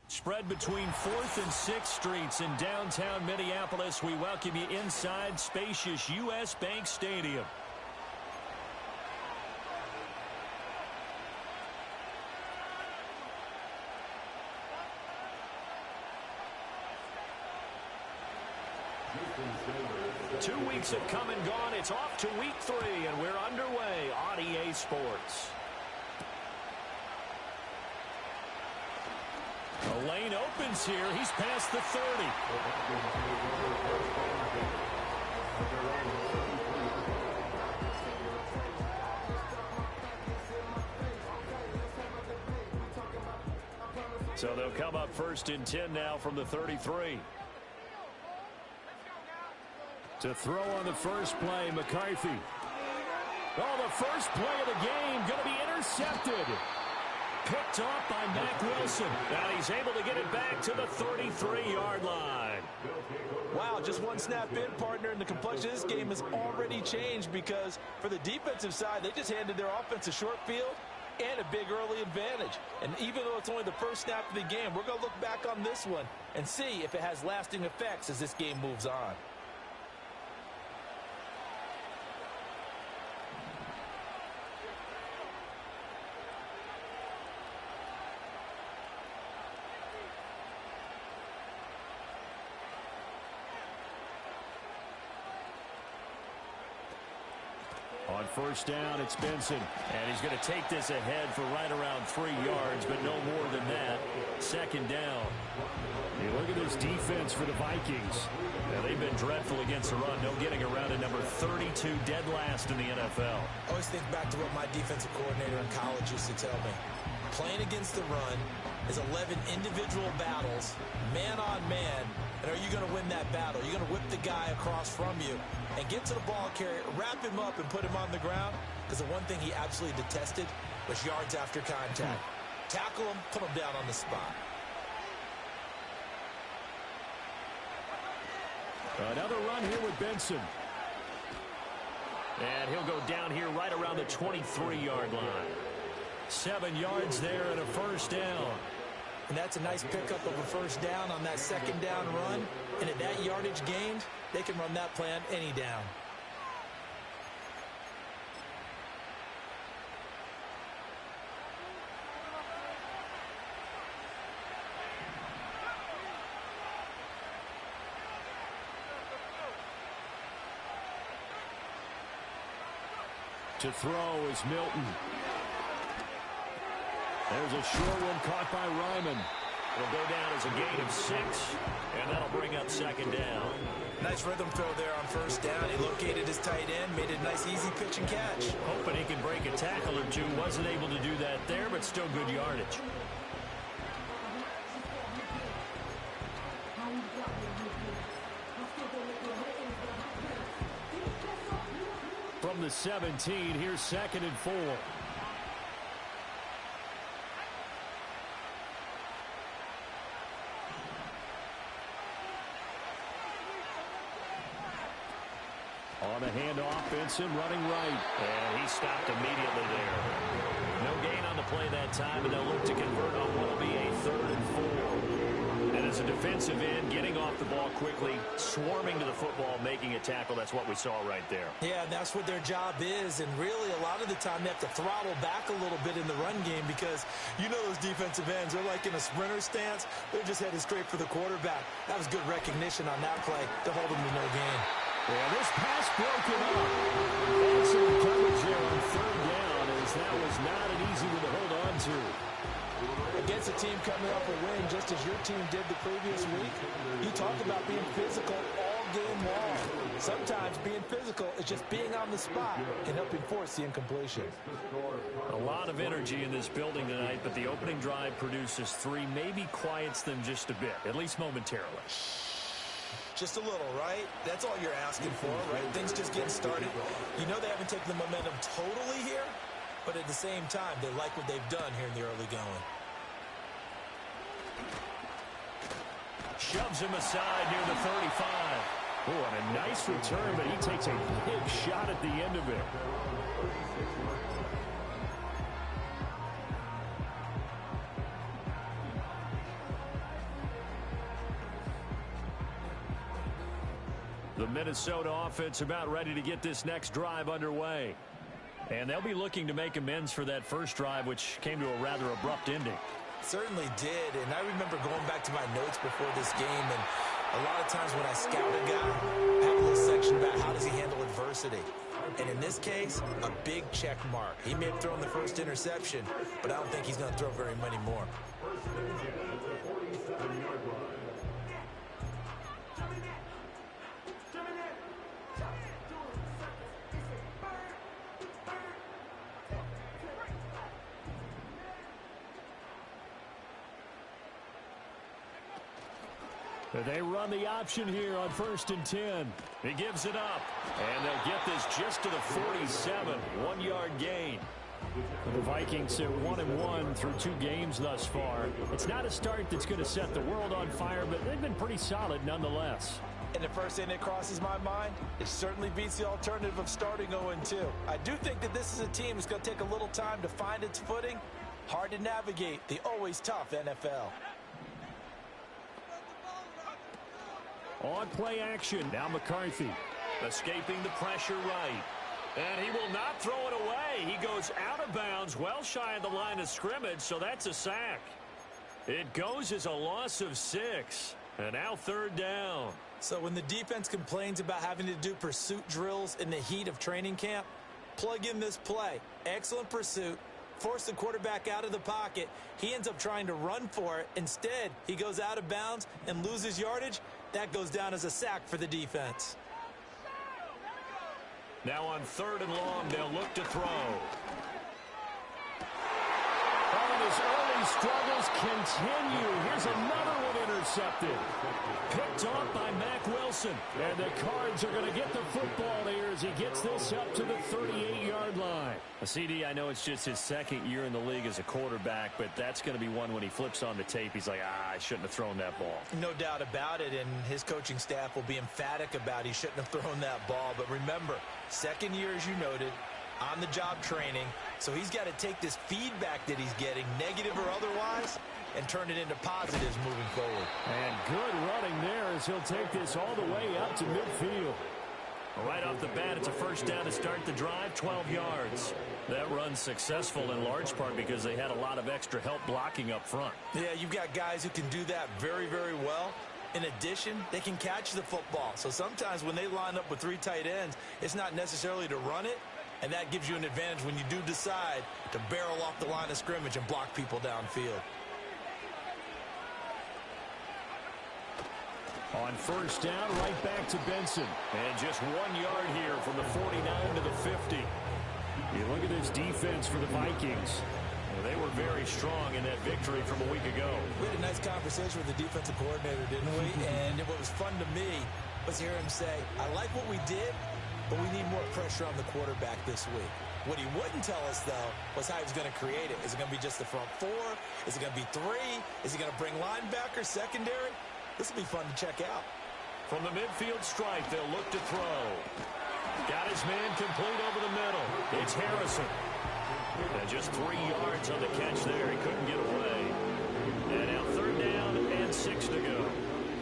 Spread between 4th and 6th Streets in downtown Minneapolis. We welcome you inside spacious U.S. Bank Stadium. Two weeks have come and gone. It's off to week 3, and we're underway on EA Sports. The lane opens here. He's past the 30. So they'll come up 1st and 10 now from the 33. To throw on the first play, McCarthy. Oh, the first play of the game going to be intercepted. Picked off by Mack Wilson. And he's able to get it back to the 33-yard line. Wow, just one snap in, partner, and the complexion of this game has already changed because for the defensive side, they just handed their offense a short field and a big early advantage. And even though it's only the first snap of the game, we're going to look back on this one and see if it has lasting effects as this game moves on. On first down, it's Benson. And he's going to take this ahead for right around 3 yards, but no more than that. Second down. Hey, look at this defense for the Vikings. Now, they've been dreadful against the run. No getting around at number 32, dead last in the NFL. I always think back to what my defensive coordinator in college used to tell me. Playing against the run is 11 individual battles, man on man. And are you going to win that battle? You're going to whip the guy across from you and get to the ball carrier, wrap him up, and put him on the ground. Because the one thing he absolutely detested was yards after contact. Tackle him, put him down on the spot. Another run here with Benson. And he'll go down here right around the 23-yard line. 7 yards there and a first down. And that's a nice pickup of a first down on that second down run. And at that yardage gained, they can run that play on any down. To throw is Milton. There's a short one caught by Ryman. It'll go down as a gain of 6, and that'll bring up second down. Nice rhythm throw there on first down. He located his tight end, made it a nice easy pitch and catch. Hoping he can break a tackle or two. Wasn't able to do that there, but still good yardage. From the 17, here's 2nd and 4. On the handoff, Benson running right. And he stopped immediately there. No gain on the play that time, and they'll look to convert on what will be a 3rd and 4. And as a defensive end, getting off the ball quickly, swarming to the football, making a tackle, that's what we saw right there. Yeah, that's what their job is, and really a lot of the time they have to throttle back a little bit in the run game because you know those defensive ends, they're like in a sprinter stance. They're just headed straight for the quarterback. That was good recognition on that play to hold them to no gain. Yeah, this pass broken up. Excellent coverage there on 3rd down, as that was not an easy one to hold on to. Against a team coming off a win, just as your team did the previous week, you talked about being physical all game long. Sometimes being physical is just being on the spot and helping force the incompletion. A lot of energy in this building tonight, but the opening drive produces 3, maybe quiets them just a bit, at least momentarily. Just a little, right? That's all you're asking for, right? Things just getting started. You know they haven't taken the momentum totally here, but at the same time, they like what they've done here in the early going. Shoves him aside near the 35. Oh, and a nice return, but he takes a big shot at the end of it. The Minnesota offense about ready to get this next drive underway. And they'll be looking to make amends for that first drive, which came to a rather abrupt ending. Certainly did, and I remember going back to my notes before this game, and a lot of times when I scout a guy, I have a little section about how does he handle adversity. And in this case, a big check mark. He may have thrown the first interception, but I don't think he's going to throw very many more. They run the option here on 1st and 10. He gives it up. And they'll get this just to the 47. 1-yard gain. The Vikings are 1-1 through 2 games thus far. It's not a start that's going to set the world on fire, but they've been pretty solid nonetheless. And the first thing that crosses my mind, it certainly beats the alternative of starting 0-2. I do think that this is a team that's going to take a little time to find its footing. Hard to navigate the always tough NFL. On play action, now McCarthy. Escaping the pressure right. And he will not throw it away. He goes out of bounds, well shy of the line of scrimmage, so that's a sack. It goes as a loss of 6. And now 3rd down. So when the defense complains about having to do pursuit drills in the heat of training camp, plug in this play. Excellent pursuit. Force the quarterback out of the pocket. He ends up trying to run for it. Instead, he goes out of bounds and loses yardage. That goes down as a sack for the defense. Now on 3rd and long, they'll look to throw. And his early struggles continue. Here's another one intercepted. Picked off by Mack Wilson. And the Cards are going to get the football here as he gets this up to the 38-yard line. A CD, I know it's just his 2nd year in the league as a quarterback, but that's going to be one when he flips on the tape. He's like, I shouldn't have thrown that ball. No doubt about it, and his coaching staff will be emphatic about he shouldn't have thrown that ball. But remember, 2nd year, as you noted, on-the-job training. So he's got to take this feedback that he's getting, negative or otherwise, and turn it into positives moving forward. And good running there as he'll take this all the way up to midfield. Right off the bat, it's a 1st down to start the drive, 12 yards. That run's successful in large part because they had a lot of extra help blocking up front. Yeah, you've got guys who can do that very, very well. In addition, they can catch the football. So sometimes when they line up with 3 tight ends, it's not necessarily to run it, and that gives you an advantage when you do decide to barrel off the line of scrimmage and block people downfield. On 1st down, right back to Benson. And just 1 yard here from the 49 to the 50. You look at this defense for the Vikings. Well, they were very strong in that victory from a week ago. We had a nice conversation with the defensive coordinator, didn't we? And what was fun to me was hear him say, I like what we did, but we need more pressure on the quarterback this week. What he wouldn't tell us, though, was how he was going to create it. Is it going to be just the front 4? Is it going to be 3? Is he going to bring linebackers, secondary? This will be fun to check out. From the midfield stripe, they'll look to throw. Got his man complete over the middle. It's Harrison. And just 3 yards on the catch there. He couldn't get away. And now 3rd down and 6 to go.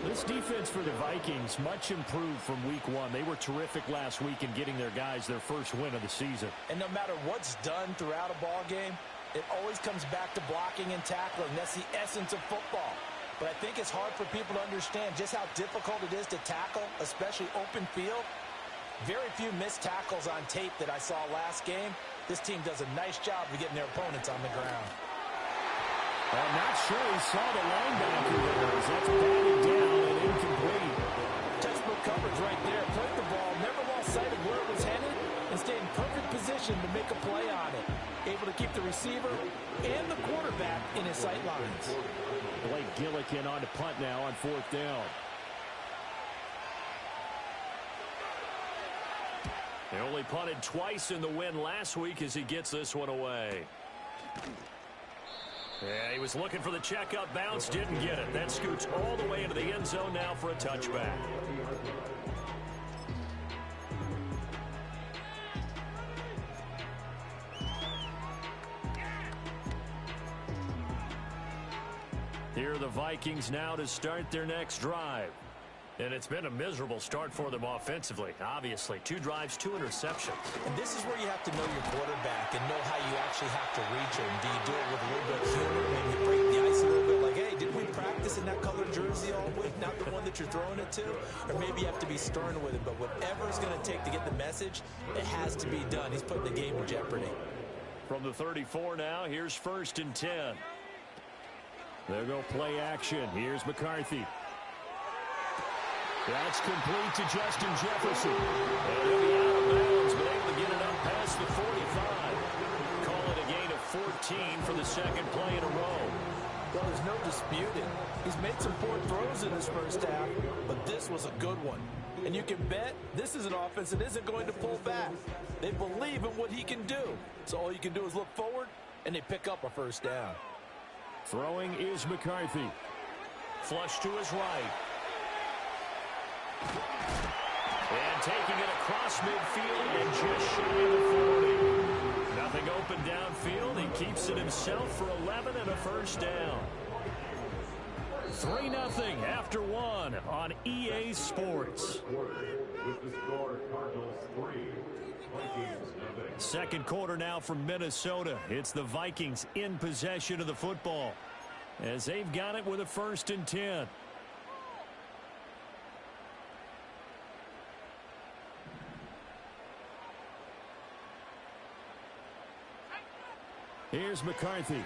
This defense for the Vikings, much improved from week 1. They were terrific last week in getting their guys their first win of the season. And no matter what's done throughout a ball game, it always comes back to blocking and tackling. That's the essence of football. But I think it's hard for people to understand just how difficult it is to tackle, especially open field. Very few missed tackles on tape that I saw last game. This team does a nice job of getting their opponents on the ground. I'm not sure he saw the linebacker there. That's batted down and incomplete. Textbook coverage right there. Played the ball, never lost sight of where it was headed, and stayed in perfect position to make a play on it. Able to keep the receiver and the quarterback in his sight lines. Blake Gillikin on to punt now on 4th down. They only punted twice in the win last week as he gets this one away. Yeah, he was looking for the checkup bounce, didn't get it. That scoots all the way into the end zone now for a touchback. Here are the Vikings now to start their next drive. And it's been a miserable start for them offensively. Obviously, 2 drives, 2 interceptions. And this is where you have to know your quarterback and know how you actually have to reach him. Do you do it with a little bit of humor, maybe break the ice a little bit, like, hey, didn't we practice in that colored jersey all week, not the one that you're throwing it to? Or maybe you have to be stern with it, but whatever it's going to take to get the message, it has to be done. He's putting the game in jeopardy. From the 34 now, here's 1st and 10. There go play action. Here's McCarthy. That's complete to Justin Jefferson. And he'll be out of bounds, but able to get it up past the 45. Call it a gain of 14 for the second play in a row. Well, there's no disputing. He's made some poor throws in his first half, but this was a good one. And you can bet this is an offense that isn't going to pull back. They believe in what he can do. So all you can do is look forward, and they pick up a first down. Throwing is McCarthy. Flush to his right. And taking it across midfield and just shy of the 40. Nothing open downfield. He keeps it himself for 11 and a first down. 3-0 after 1 on EA Sports. With the score, Cardinals 3, Vikings nothing. Second quarter now from Minnesota. It's the Vikings in possession of the football as they've got it with a 1st and 10. Here's McCarthy.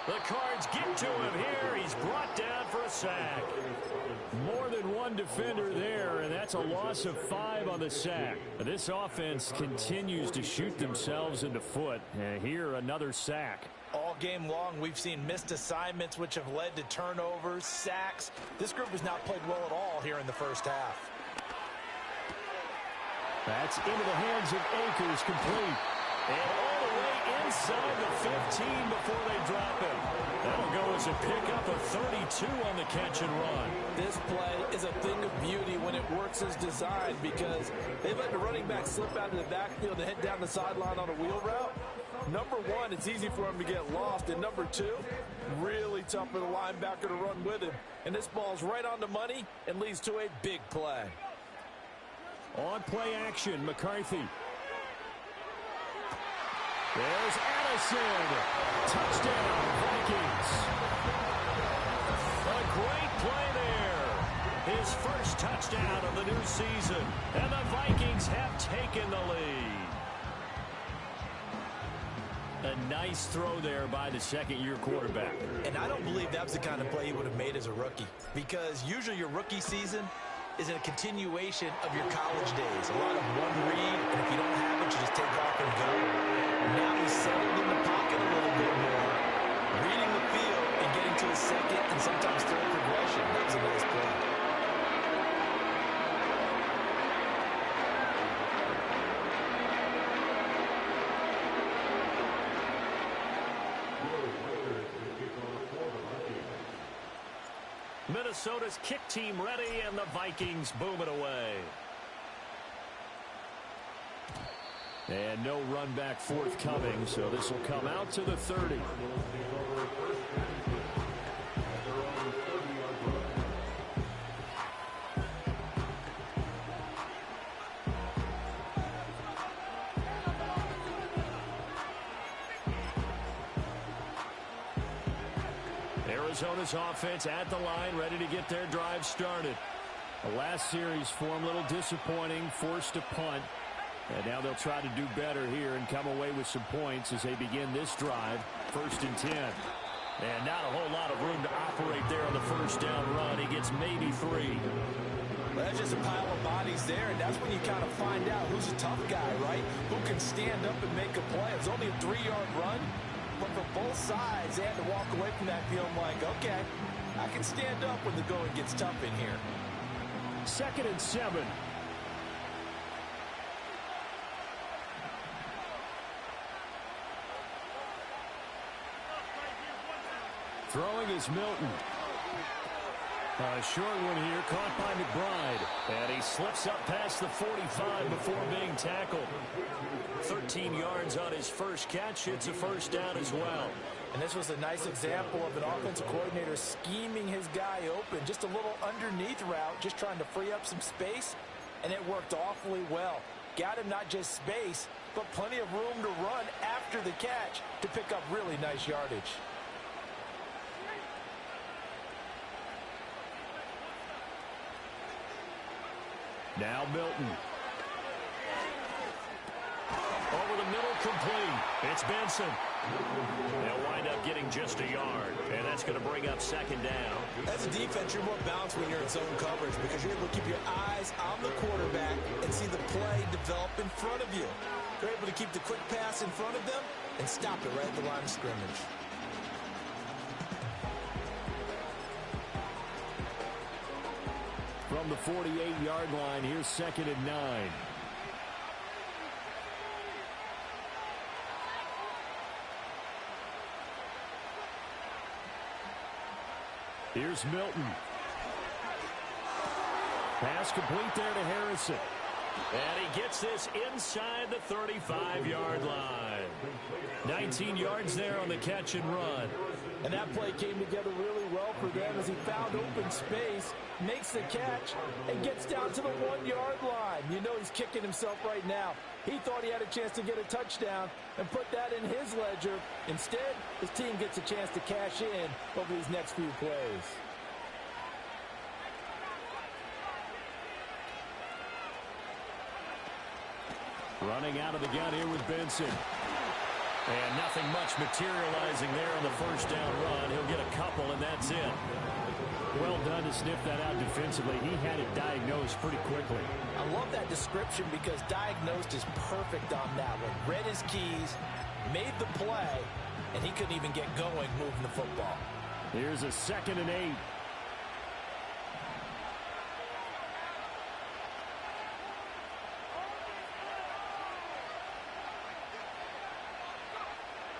The Cards get to him here. He's brought down for a sack. More than one defender there, and that's a loss of 5 on the sack. This offense continues to shoot themselves in the foot. And here, another sack. All game long, we've seen missed assignments, which have led to turnovers, sacks. This group has not played well at all here in the first half. That's into the hands of Akers, complete. And all the way inside the 15 before they drop him. That'll go as a pickup of 32 on the catch and run. This play is a thing of beauty when it works as designed because they let the running back slip out of the backfield and head down the sideline on a wheel route. Number one, it's easy for him to get lost. And number two, really tough for the linebacker to run with him. And this ball's right on the money and leads to a big play. On play action, McCarthy. There's Addison. Touchdown, Vikings. A great play there. His first touchdown of the new season. And the Vikings have taken the lead. A nice throw there by the second-year quarterback. And I don't believe that was the kind of play he would have made as a rookie. Because usually your rookie season is a continuation of your college days. A lot of one read, and if you don't have it, you just take off and go. Now he's settled in the pocket a little bit more, reading the field and getting to his second and sometimes third progression. That was a nice play. Minnesota's kick team ready, and the Vikings boom it away. And no run back forthcoming, so this will come out to the 30. Arizona's offense at the line, ready to get their drive started. The last series for them a little disappointing, forced a punt. And now they'll try to do better here and come away with some points as they begin this drive. 1st and 10. And not a whole lot of room to operate there on the first down run. He gets maybe 3. Well, that's just a pile of bodies there, and that's when you kind of find out who's a tough guy, right? Who can stand up and make a play. It's only a 3-yard run, but for both sides, they had to walk away from that feeling like, okay, I can stand up when the going gets tough in here. 2nd and 7. Throwing is Milton. A short one here, caught by McBride. And he slips up past the 45 before being tackled. 13 yards on his first catch. It's a first down as well. And this was a nice example of an offensive coordinator scheming his guy open. Just a little underneath route, just trying to free up some space, and it worked awfully well. Got him not just space, but plenty of room to run after the catch to pick up really nice yardage. Now Milton. Over the middle, complete. It's Benson. They'll wind up getting just a yard, and that's going to bring up second down. As a defense, you're more balanced when you're in zone coverage because you're able to keep your eyes on the quarterback and see the play develop in front of you. You're able to keep the quick pass in front of them and stop it right at the line of scrimmage. From the 48-yard line, here's 2nd and 9. Here's Milton. Pass complete there to Harrison. And he gets this inside the 35-yard line. 19 yards there on the catch and run. And that play came together really well for them as he found open space, makes the catch, and gets down to the 1-yard line. You know he's kicking himself right now. He thought he had a chance to get a touchdown and put that in his ledger. Instead, his team gets a chance to cash in over these next few plays. Running out of the gun here with Benson. And nothing much materializing there on the first down run. He'll get a couple, and that's it. Well done to sniff that out defensively. He had it diagnosed pretty quickly. I love that description because diagnosed is perfect on that one. Read his keys, made the play, and he couldn't even get going moving the football. Here's a 2nd and 8.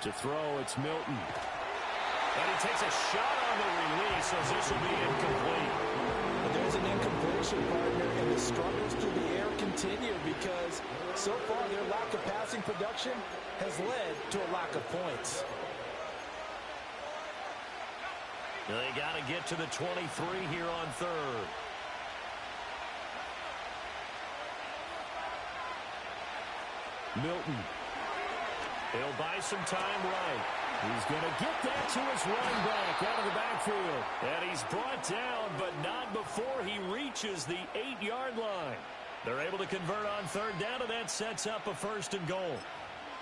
To throw, it's Milton. And he takes a shot on the release, so this will be incomplete. But there's an incompletion, partner, and the struggles through the air continue because so far their lack of passing production has led to a lack of points. They got to get to the 23 here on 3rd. Milton. He'll buy some time right. He's going to get that to his running back out of the backfield. And he's brought down, but not before he reaches the 8-yard line. They're able to convert on 3rd down, and that sets up a 1st and goal.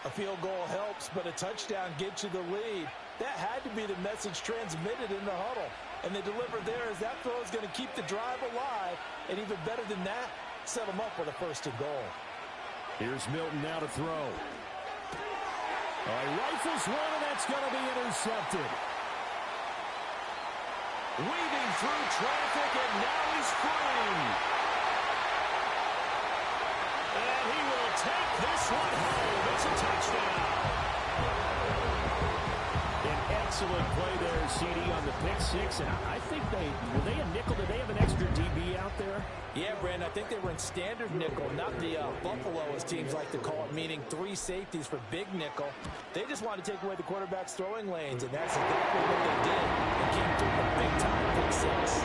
A field goal helps, but a touchdown gets you the lead. That had to be the message transmitted in the huddle. And they delivered there as that throw is going to keep the drive alive. And even better than that, set them up with a 1st and goal. Here's Milton now to throw. He rifles one, and that's going to be intercepted. Weaving through traffic, and now he's free. And he will take this one home. It's a touchdown. An excellent play there, CD, on the pick six. And I think were they a nickel? Did they have an extra DB out there? Yeah, Brandon, I think they were in standard nickel, not the Buffalo, as teams like to call it, meaning 3 safeties for big nickel. They just wanted to take away the quarterback's throwing lanes, and that's exactly what they did. They came through a big-time pick six.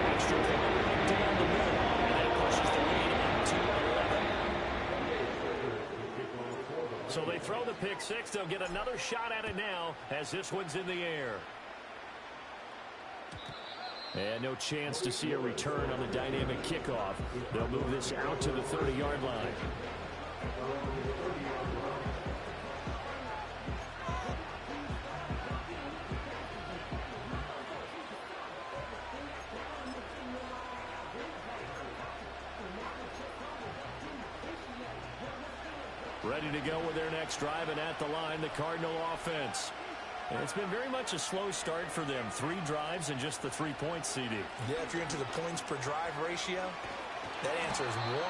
Extra point down the middle, and that pushes the lead up to 11. So they throw the pick six. They'll get another shot at it now as this one's in the air. And no chance to see a return on the dynamic kickoff. They'll move this out to the 30-yard line. Ready to go with their next drive, and at the line, the Cardinal offense. And it's been very much a slow start for them. 3 drives and just the 3 points, CD. Yeah, if you're into the points per drive ratio, that answer is 1.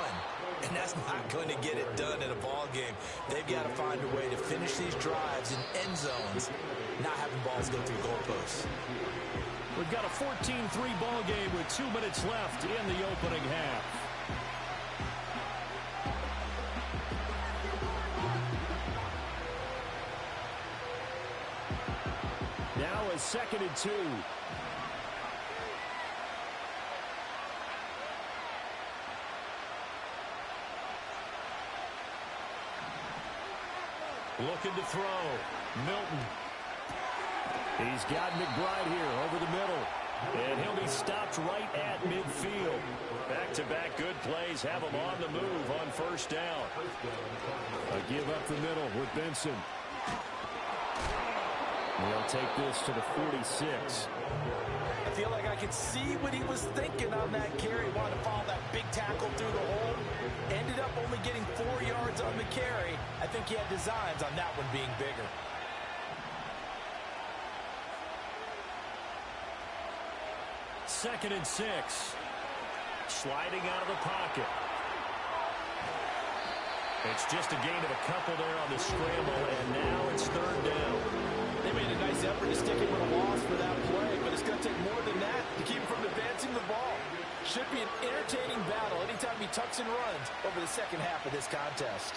And that's not going to get it done in a ball game. They've got to find a way to finish these drives in end zones, not having balls go through goalposts. We've got a 14-3 ball game with 2 minutes left in the opening half. 2nd and 2. Looking to throw. Milton. He's got McBride here over the middle. And he'll be stopped right at midfield. Back-to-back good plays have him on the move on first down. A give up the middle with Benson. They'll take this to the 46. I feel like I could see what he was thinking on that carry. Wanted to follow that big tackle through the hole. Ended up only getting 4 yards on the carry. I think he had designs on that one being bigger. Second and 6. Sliding out of the pocket. It's just a gain of a couple there on the scramble, and now it's third down. They made a nice effort to stick him with a loss for that play, but it's going to take more than that to keep him from advancing the ball. Should be an entertaining battle anytime he tucks and runs over the second half of this contest.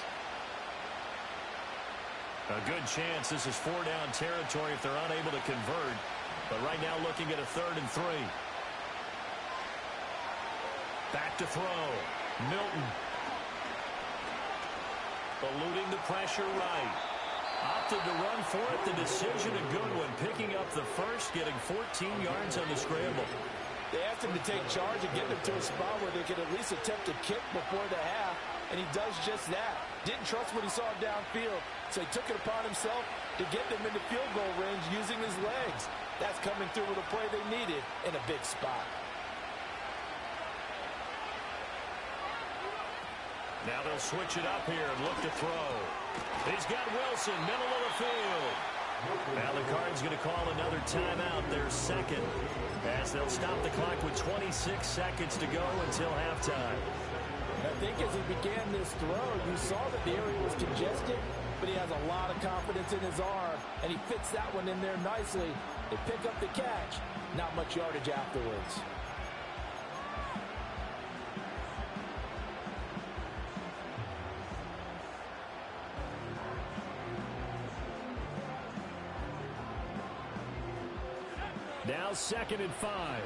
A good chance this is 4-down territory if they're unable to convert. But right now looking at a 3rd and 3. Back to throw. Milton. Eluding the pressure right. Opted to run for it. The decision a good one. Picking up the first, getting 14 yards on the scramble. They asked him to take charge and get them to a spot where they could at least attempt a kick before the half, and he does just that. Didn't trust what he saw downfield, so he took it upon himself to get them into field goal range using his legs. That's coming through with a play they needed in a big spot. Now they'll switch it up here and look to throw. He's got Wilson, middle of the field. Now the Cards going to call another timeout, their second, as they'll stop the clock with 26 seconds to go until halftime. I think as he began this throw, you saw that the area was congested, but he has a lot of confidence in his arm, and he fits that one in there nicely. They pick up the catch, not much yardage afterwards. Now 2nd and 5.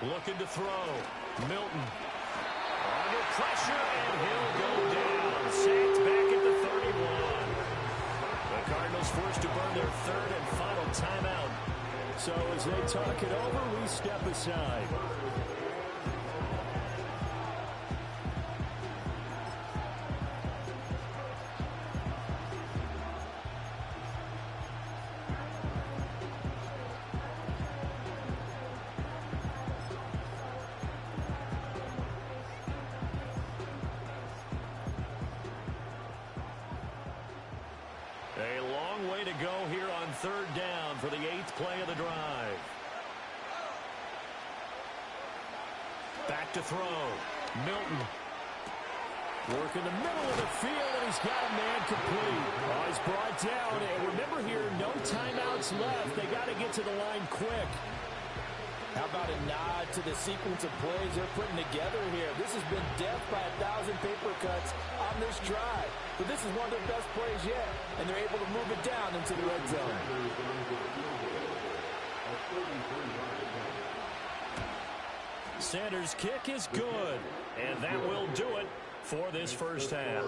Looking to throw. Milton. Under pressure, and he'll go down. Sacked back at the 31. The Cardinals forced to burn their 3rd and final timeout. So as they talk it over, we step aside. A long way to go here on 3rd down for the 8th play of the drive. Back to throw. Milton. Working the middle of the field, and he's got a man complete. Oh, he's brought down, and remember here, no timeouts left. They got to get to the line quick. How about a nod to the sequence of plays they're putting together here? This has been death by 1,000 paper cuts on this drive. But this is one of their best plays yet, and they're able to move it down into the red zone. Sanders' kick is good, and that will do it for this first half.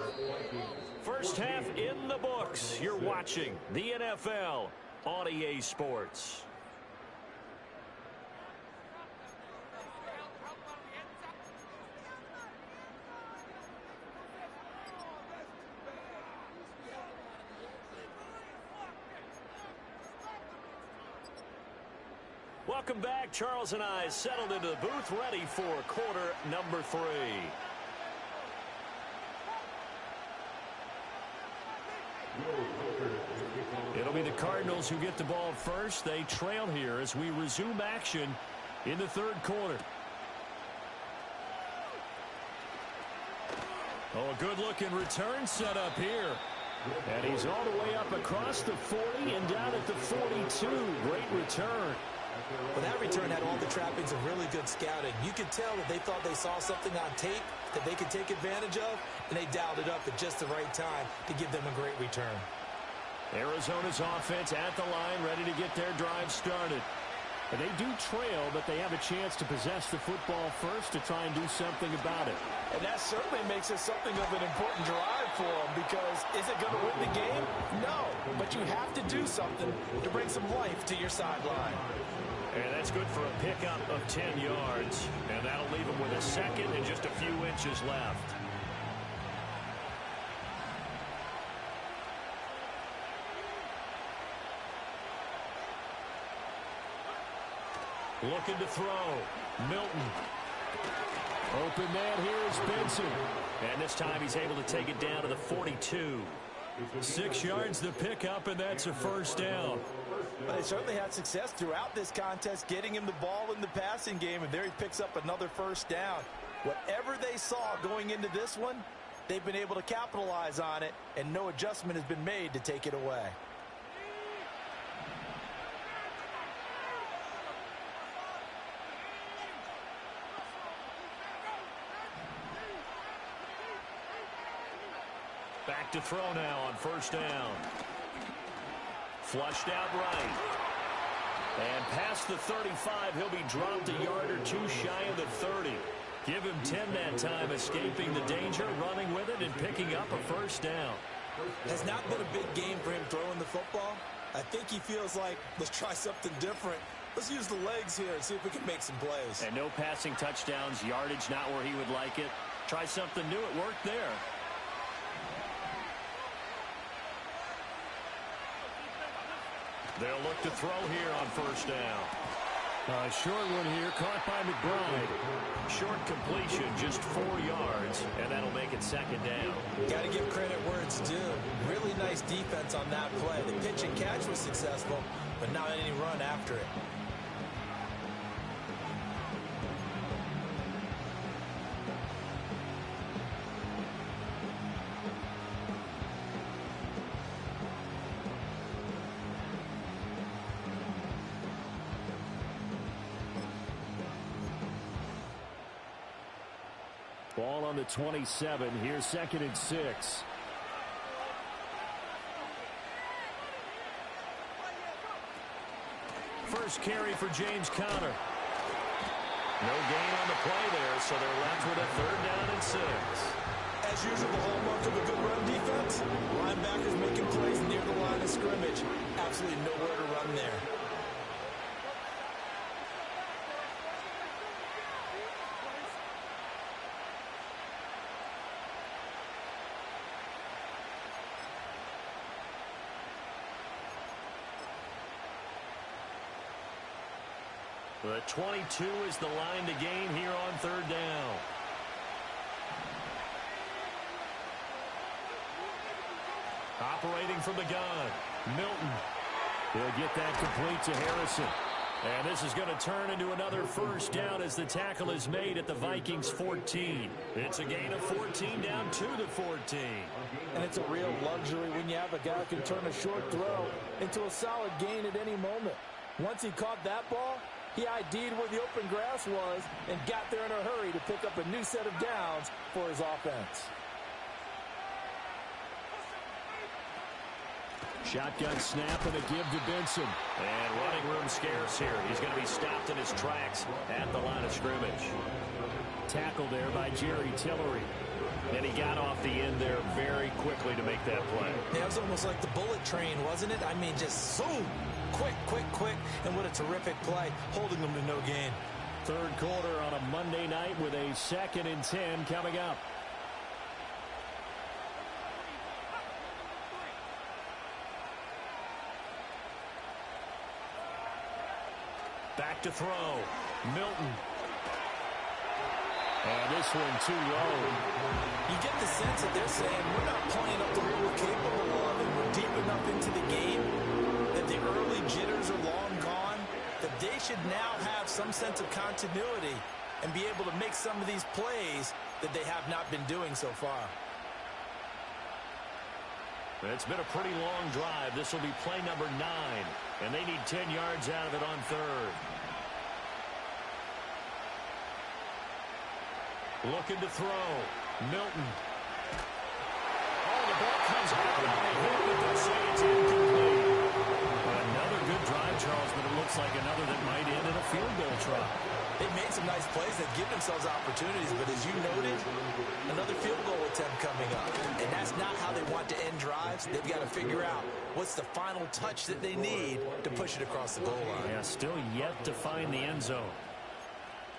First half in the books. You're watching the NFL on EA Sports. Welcome back. Charles and I settled into the booth, ready for quarter number 3. It'll be the Cardinals who get the ball first. They trail here as we resume action in the 3rd quarter. Oh, a good-looking return set up here. And he's all the way up across the 40 and down at the 42. Great return. Well, that return had all the trappings of really good scouting. You could tell that they thought they saw something on tape that they could take advantage of, and they dialed it up at just the right time to give them a great return. Arizona's offense at the line, ready to get their drive started. And they do trail, but they have a chance to possess the football first to try and do something about it. And that certainly makes it something of an important drive for them, because is it going to win the game? No, but you have to do something to bring some life to your sideline. And that's good for a pickup of 10 yards. And that'll leave them with a second and just a few inches left. Looking to throw. Milton. Open man here is Benson. And this time he's able to take it down to the 42. 6 yards the pickup, and that's a first down. But they certainly had success throughout this contest, getting him the ball in the passing game, and there he picks up another first down. Whatever they saw going into this one, they've been able to capitalize on it, and no adjustment has been made to take it away. Back to throw now on first down. Flushed out right. And past the 35, he'll be dropped a yard or two shy of the 30. Give him 10 that time, escaping the danger, running with it, and picking up a first down. Has not been a big game for him throwing the football. I think he feels like, let's try something different. Let's use the legs here and see if we can make some plays. And no passing touchdowns, yardage not where he would like it. Try something new, it worked there. They'll look to throw here on first down. A short one here, caught by McBride. Short completion, just 4 yards, and that'll make it second down. Got to give credit where it's due. Really nice defense on that play. The pitch and catch was successful, but not any run after it. Ball on the 27. Here's 2nd and 6. First carry for James Conner. No gain on the play there, so they're left with a 3rd down and 6. As usual, the hallmark of a good run defense, linebackers making plays near the line of scrimmage. Absolutely nowhere to run there. The 22 is the line to gain here on 3rd down. Operating from the gun, Milton. He'll get that complete to Harrison. And this is going to turn into another first down as the tackle is made at the Vikings 14. It's a gain of 14 down to the 14. And it's a real luxury when you have a guy who can turn a short throw into a solid gain at any moment. Once he caught that ball, he ID'd where the open grass was and got there in a hurry to pick up a new set of downs for his offense. Shotgun snap and a give to Benson. And running room scarce here. He's going to be stopped in his tracks at the line of scrimmage. Tackled there by Jerry Tillery. And he got off the end there very quickly to make that play. Yeah, it was almost like the bullet train, wasn't it? I mean, just zoom. Quick, quick, quick. And what a terrific play, holding them to no gain. 3rd quarter on a Monday night with a 2nd and 10 coming up. Back to throw. Milton. And this one too low. You get the sense that they're saying we're not playing up to what we're capable of, and we're deep enough into the game that the early jitters are long gone, that they should now have some sense of continuity and be able to make some of these plays that they have not been doing so far. It's been a pretty long drive. This will be play number 9, and they need 10 yards out of it on third. Looking to throw. Milton. Oh, the ball comes out on the hit, but they'll say it's incomplete. Another good drive, Charles, but it looks like another that might end in a field goal try. They've made some nice plays. They've given themselves opportunities, but as you noted, another field goal attempt coming up. And that's not how they want to end drives. They've got to figure out what's the final touch that they need to push it across the goal line. Yeah, still yet to find the end zone.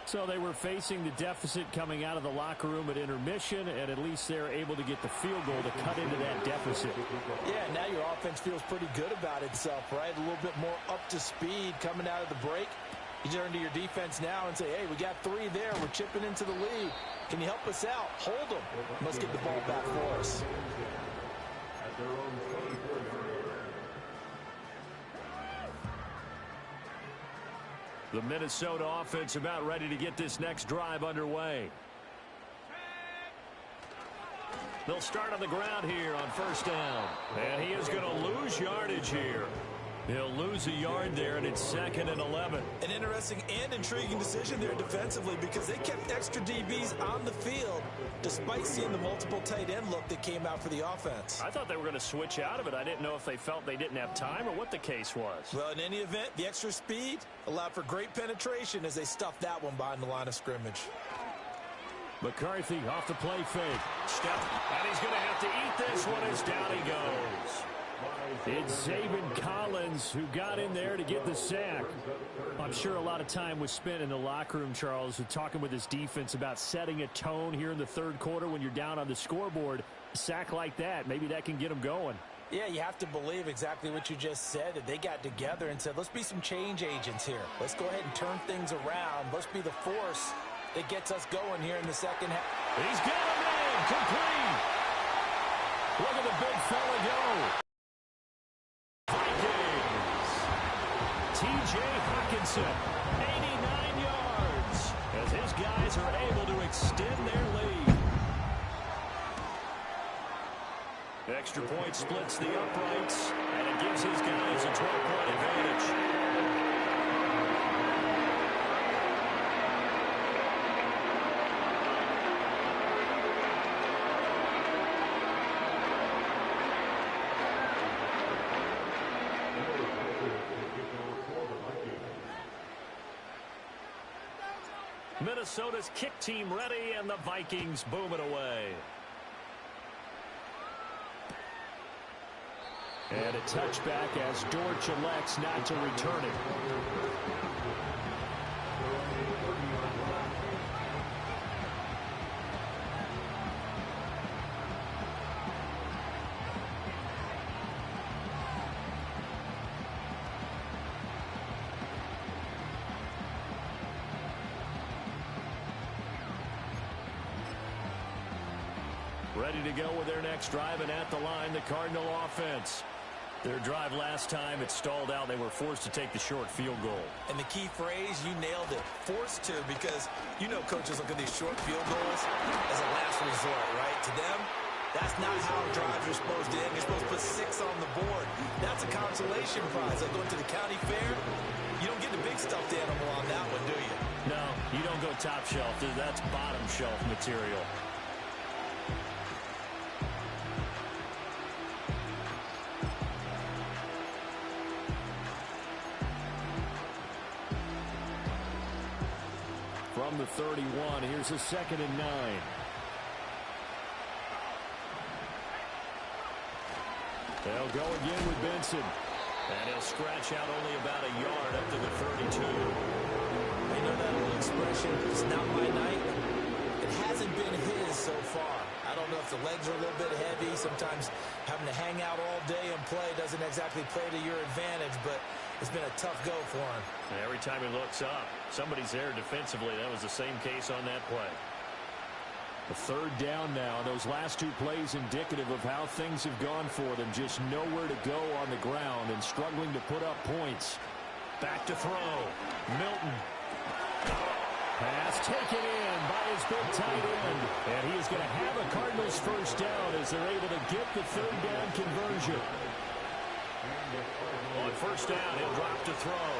So they were facing the deficit coming out of the locker room at intermission, and at least they're able to get the field goal to cut into that deficit. Yeah, now your offense feels pretty good about itself, right? A little bit more up to speed coming out of the break. You turn to your defense now and say, hey, we got 3 there. We're chipping into the lead. Can you help us out? Hold them. Let's get the ball back for us. At their own 23. The Minnesota offense about ready to get this next drive underway. They'll start on the ground here on first down. And he is going to lose yardage here. He'll lose a yard there, and it's 2nd and 11. An interesting and intriguing decision there defensively because they kept extra DBs on the field despite seeing the multiple tight end look that came out for the offense. I thought they were going to switch out of it. I didn't know if they felt they didn't have time or what the case was. Well, in any event, the extra speed allowed for great penetration as they stuffed that one behind the line of scrimmage. McCarthy off the play fake. Step, and he's going to have to eat this one as down he goes. It's Zaven Collins who got in there to get the sack. I'm sure a lot of time was spent in the locker room, Charles, talking with his defense about setting a tone here in the third quarter when you're down on the scoreboard. A sack like that, maybe that can get them going. Yeah, you have to believe exactly what you just said, that they got together and said, let's be some change agents here. Let's go ahead and turn things around. Let's be the force that gets us going here in the second half. He's got him in, complete. Look at the big fella go. Vikings. T.J. Hawkinson, 89 yards, as his guys are able to extend their lead. The extra point splits the uprights, and it gives his guys a 12-point advantage. Minnesota's kick team ready, and the Vikings boom it away. And a touchback as Dortch elects not to return it. Ready to go with their next drive, and at the line, the Cardinal offense. Their drive last time, it stalled out. They were forced to take the short field goal. And the key phrase, you nailed it, forced to, because you know coaches look at these short field goals as a last resort, right? To them, that's not how drives are supposed to end. You're supposed to put 6 on the board. That's a consolation prize. Like going to the county fair, you don't get the big stuffed animal on that one, do you? No, you don't go top shelf. That's bottom shelf material. From the 31, here's a 2nd and 9. They'll go again with Benson. And he'll scratch out only about a yard up to the 32. You know that old expression, it's not my night. It hasn't been his so far. I don't know if the legs are a little bit heavy. Sometimes having to hang out all day and play doesn't exactly play to your advantage, but it's been a tough go for him. And every time he looks up, somebody's there defensively. That was the same case on that play. The third down now. Those last 2 plays indicative of how things have gone for them. Just nowhere to go on the ground and struggling to put up points. Back to throw. Milton. Pass taken in by his big tight end. And he is going to have a Cardinals first down as they're able to get the third down conversion. On first down, he'll drop to throw.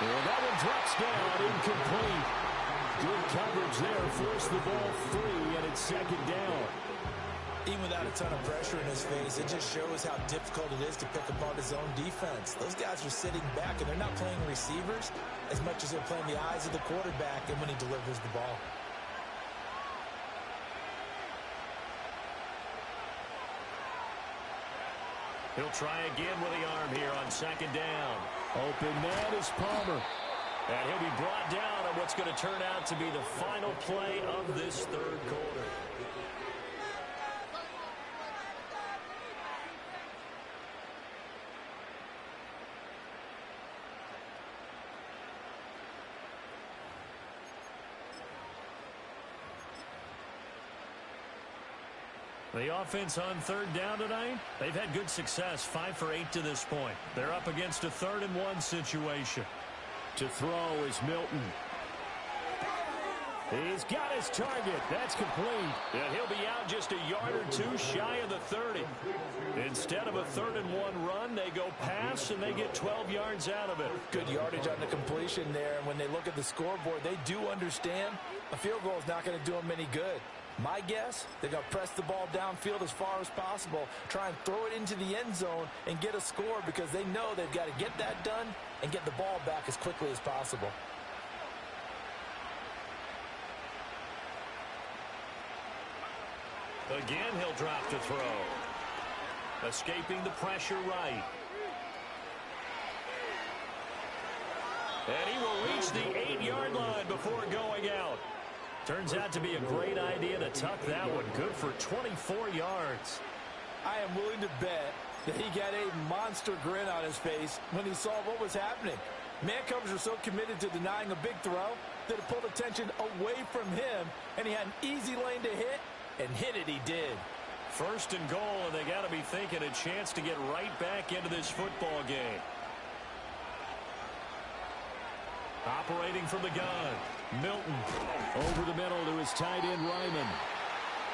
And that one drops down, incomplete. Good coverage there, forced the ball free, and it's second down. Even without a ton of pressure in his face, it just shows how difficult it is to pick apart his own defense. Those guys are sitting back, and they're not playing receivers as much as they're playing the eyes of the quarterback and when he delivers the ball. He'll try again with the arm here on second down. Open man is Palmer. And he'll be brought down on what's going to turn out to be the final play of this third quarter. The offense on third down tonight, they've had good success, 5 for 8 to this point. They're up against a 3rd-and-1 situation. To throw is Milton. He's got his target. That's complete. And he'll be out just a yard or two shy of the 30. Instead of a 3rd-and-1 run, they go pass, and they get 12 yards out of it. Good yardage on the completion there. And when they look at the scoreboard, they do understand a field goal is not going to do them any good. My guess, they're going to press the ball downfield as far as possible, try and throw it into the end zone and get a score because they know they've got to get that done and get the ball back as quickly as possible. Again, he'll drop to throw. Escaping the pressure right. And he will reach the 8-yard line before going out. Turns out to be a great idea to tuck that one. Good for 24 yards. I am willing to bet that he got a monster grin on his face when he saw what was happening. Man coverage are so committed to denying a big throw that it pulled attention away from him, and he had an easy lane to hit, and hit it he did. 1st and goal, and they got to be thinking a chance to get right back into this football game. Operating from the gun, Milton over the middle to his tight end Ryman.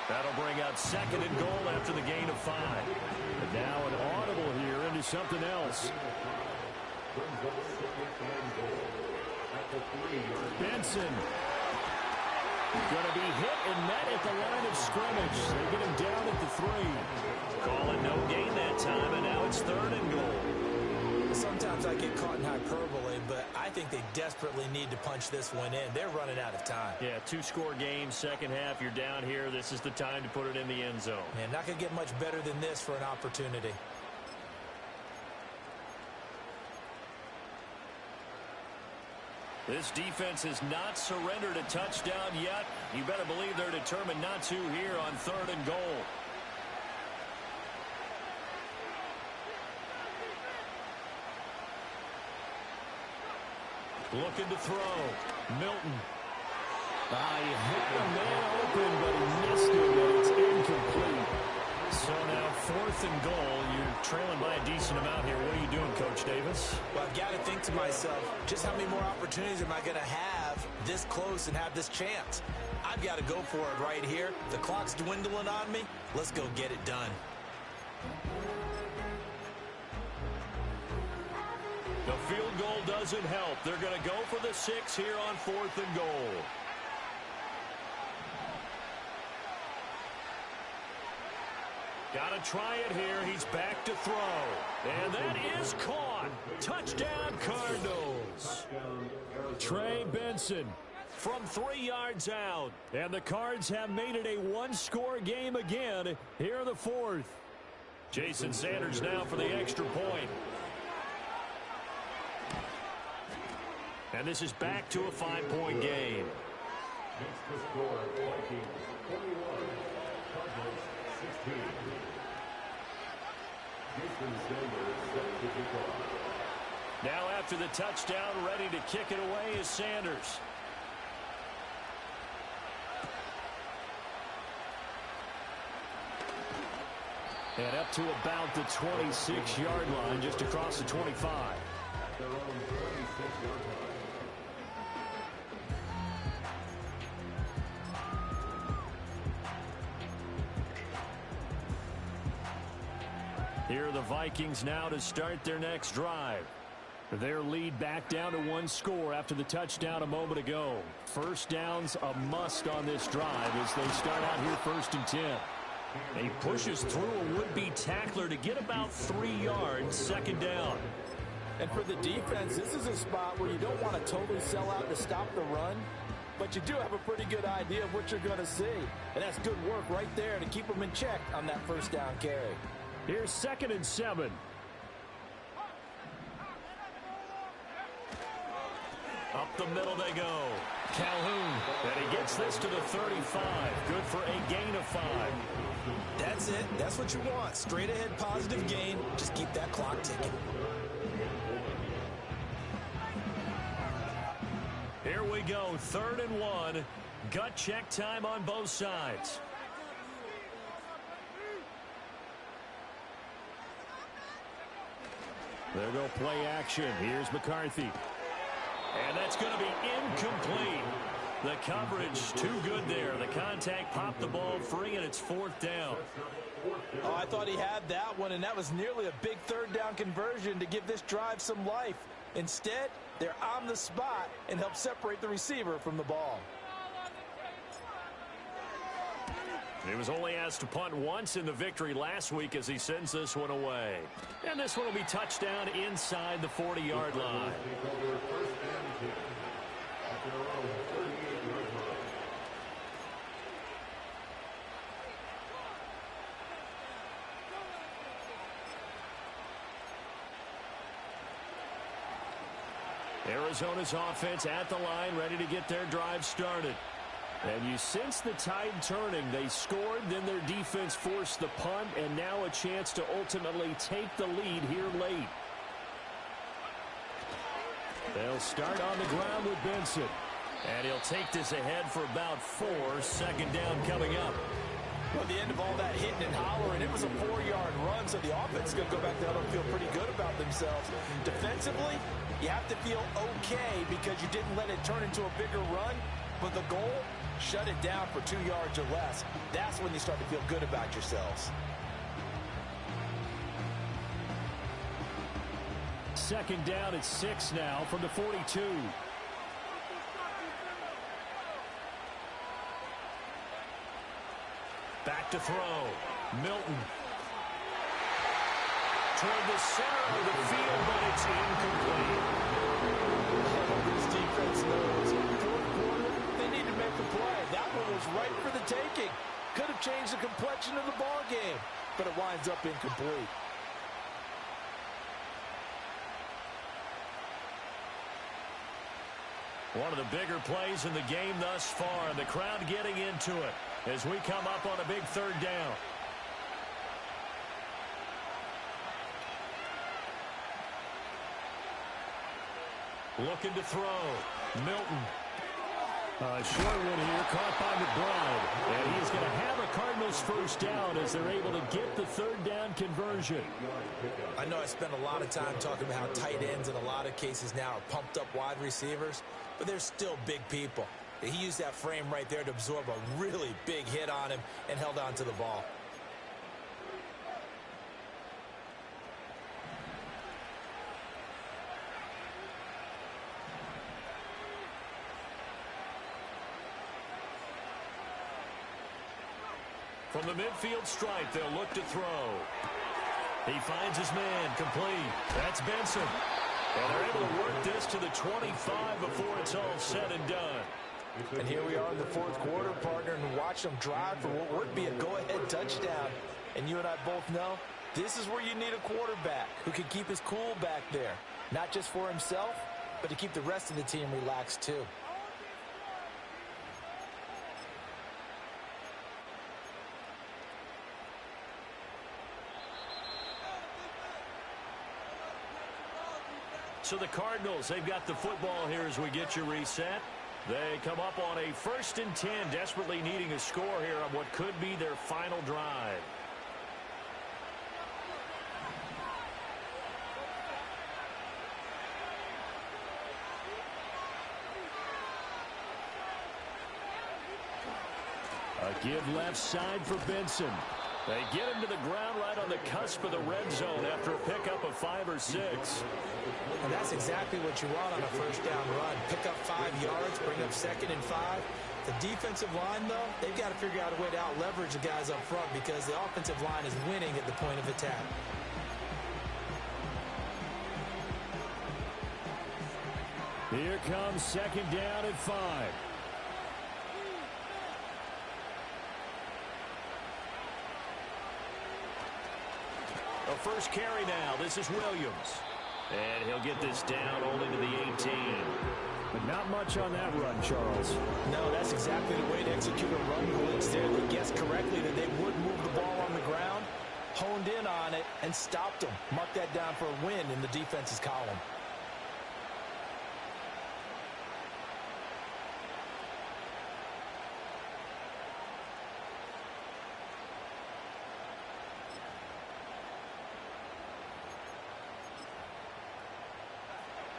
That'll bring out 2nd and goal after the gain of 5. And now an audible here into something else. Benson going to be hit and met at the line of scrimmage. They get him down at the 3. Calling no gain that time, and now it's 3rd and goal. Sometimes I get caught in hyperbole, but I think they desperately need to punch this one in. They're running out of time. Yeah, 2-score game, second half, you're down here. This is the time to put it in the end zone. Man, not going to get much better than this for an opportunity. This defense has not surrendered a touchdown yet. You better believe they're determined not to here on 3rd and goal. Looking to throw. Milton. He had a man open, but he missed it, and it's incomplete. So now 4th and goal. You're trailing by a decent amount here. What are you doing, Coach Davis? Well, I've got to think to myself, just how many more opportunities am I going to have this close and have this chance? I've got to go for it right here. The clock's dwindling on me. Let's go get it done. The field goal doesn't help. They're going to go for the 6 here on 4th and goal. Got to try it here. He's back to throw. And that is caught. Touchdown, Cardinals. Trey Benson from 3 yards out. And the Cards have made it a 1-score game again here in the 4th. Jason Sanders now for the extra point. And this is back to a 5-point game. Next to score, Vikings 21, Cardinals 16. Jason Sanders set to kick off. Now after the touchdown, ready to kick it away is Sanders. And up to about the 26-yard line, just across the 25. At their own 26-yard line. Here are the Vikings now to start their next drive. Their lead back down to one score after the touchdown a moment ago. First down's a must on this drive as they start out here 1st and 10. He pushes through a would-be tackler to get about 3 yards, 2nd down. And for the defense, this is a spot where you don't want to totally sell out to stop the run, but you do have a pretty good idea of what you're going to see. And that's good work right there to keep them in check on that 1st down carry. Here's 2nd and 7. Up the middle they go. Calhoun. And he gets this to the 35. Good for a gain of 5. That's it. That's what you want. Straight ahead positive gain. Just keep that clock ticking. Here we go. 3rd and 1. Gut check time on both sides. There go play action. Here's McCarthy. And that's going to be incomplete. The coverage too good there. The contact popped the ball free, and it's 4th down. Oh, I thought he had that one, and that was nearly a big 3rd down conversion to give this drive some life. Instead, they're on the spot and help separate the receiver from the ball. He was only asked to punt once in the victory last week as he sends this one away. And this one will be touchdown inside the 40-yard line. Arizona's offense at the line, ready to get their drive started. And you sense the tide turning. They scored, then their defense forced the punt, and now a chance to ultimately take the lead here late. They'll start on the ground with Benson. And he'll take this ahead for about 4. 2nd down coming up. Well, the end of all that hitting and hollering, it was a 4-yard run, so the offense is going to go back down and feel pretty good about themselves. Defensively, you have to feel okay because you didn't let it turn into a bigger run, but the goal, shut it down for 2 yards or less. That's when you start to feel good about yourselves. 2nd down at 6 now from the 42. Back to throw. Milton. Toward the center of the field, but it's incomplete. This defense knows. 4th quarter, they need to make a play. That one was right for the taking. Could have changed the complexion of the ball game, but it winds up incomplete. One of the bigger plays in the game thus far, and the crowd getting into it as we come up on a big 3rd down. Looking to throw. Milton. A short one here, caught by McBride. And he's going to have a Cardinals 1st down as they're able to get the 3rd down conversion. I know I spent a lot of time talking about how tight ends in a lot of cases now are pumped up wide receivers, but they're still big people. He used that frame right there to absorb a really big hit on him and held on to the ball. From the midfield stripe, they'll look to throw. He finds his man, complete. That's Benson. And they're able to work this to the 25 before it's all said and done. And here we are in the 4th quarter, partner, and watch them drive for what would be a go-ahead touchdown. And you and I both know this is where you need a quarterback who can keep his cool back there. Not just for himself, but to keep the rest of the team relaxed too. So the Cardinals, they've got the football here as we get you reset. They come up on a 1st and 10, desperately needing a score here on what could be their final drive. A give left side for Benson. They get him to the ground right on the cusp of the red zone after a pickup of 5 or 6. And that's exactly what you want on a first down run. Pick up 5 yards, bring up 2nd and 5. The defensive line, though, they've got to figure out a way to out-leverage the guys up front because the offensive line is winning at the point of attack. Here comes 2nd down and 5. A first carry now. This is Williams. And he'll get this down only to the 18. But not much on that run, Charles. No, that's exactly the way to execute a run blitz there. They guessed correctly that they would move the ball on the ground, honed in on it, and stopped them. Mark that down for a win in the defense's column.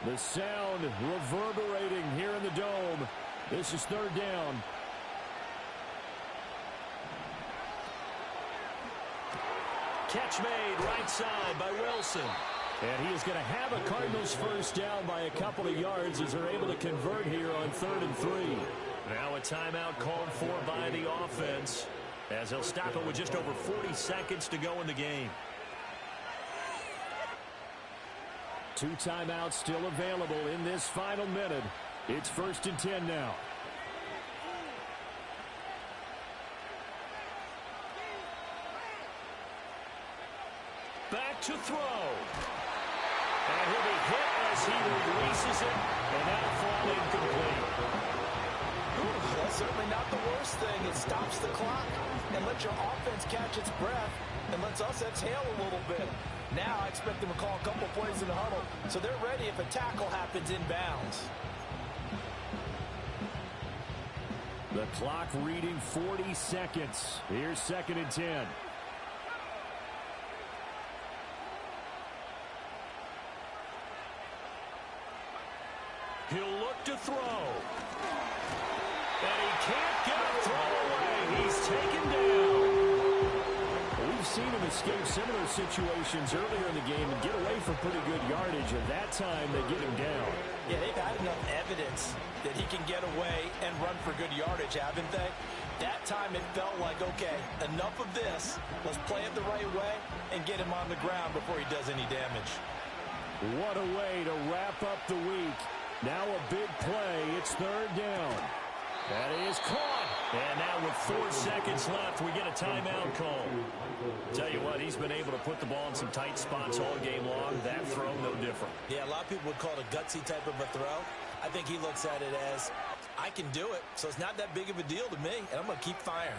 The sound reverberating here in the dome. This is 3rd down. Catch made right side by Wilson. And he is going to have a Cardinals first down by a couple of yards as they're able to convert here on 3rd and 3. Now a timeout called for by the offense as they'll stop it with just over 40 seconds to go in the game. 2 timeouts still available in this final minute. It's 1st and 10 now. Back to throw. And he'll be hit as he releases it. And that'll fall incomplete. Ooh, that's certainly not the worst thing. It stops the clock and lets your offense catch its breath and lets us exhale a little bit. Now I expect them to call a couple plays in the huddle, so they're ready if a tackle happens inbounds. The clock reading 40 seconds. Here's 2nd and 10. He'll look to throw. And he can't get a throw away. He's taken down. We've seen him escape similar situations earlier in the game and get away from pretty good yardage, and that time they get him down. Yeah, they've had enough evidence that he can get away and run for good yardage, haven't they? That time it felt like, okay, enough of this. Let's play it the right way and get him on the ground before he does any damage. What a way to wrap up the week. Now a big play. It's 3rd down. That is caught. And now with 4 seconds left, we get a timeout call. Tell you what, he's been able to put the ball in some tight spots all game long. That throw, no different. Yeah, a lot of people would call it a gutsy type of a throw. I think he looks at it as, I can do it, so it's not that big of a deal to me, and I'm going to keep firing.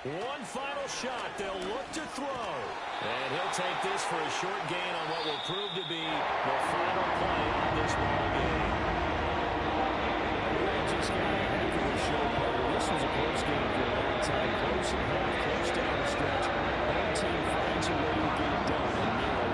One final shot. They'll look to throw. And he'll take this for a short gain on what will prove to be the final play of this ball game. That just got a heck of a show, partner. This was a close game for a long time. Close and half, close down the stretch. Home team finds a way to get it done.